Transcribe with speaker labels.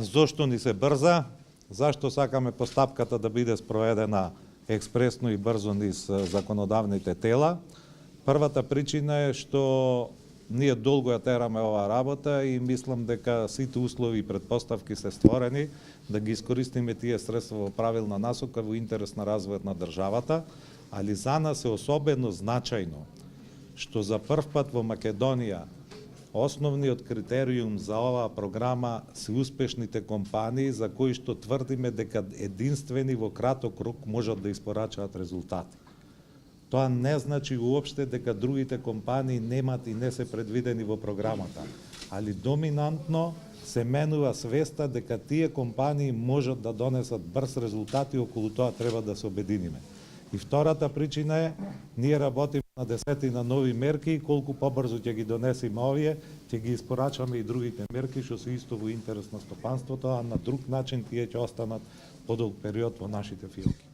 Speaker 1: Зошто ни се брза? Зашто сакаме постапката да биде спроведена експресно и брзо низ законодавните тела? Првата причина е што ние долго ја тераме оваа работа и мислам дека сите услови и претпоставки се створени да ги искористиме тие средства во правилна насока во интерес на развојот на државата, али за нас е особено значајно што за прв пат во Македонија основниот критериум за оваа програма се успешните компании за кои што тврдиме дека единствени во краток рок можат да испорачаат резултати. Тоа не значи уопште дека другите компании немат и не се предвидени во програмата, али доминантно се менува свеста дека тие компании можат да донесат брз резултати и околу тоа треба да се обединиме. И втората причина е, ние работиме на десетина нови мерки и колку побрзо ќе ги донесеме овие, ќе ги испорачаме и другите мерки што се исто во интерес на стопанството, а на друг начин тие ќе останат подолг период во нашите филки.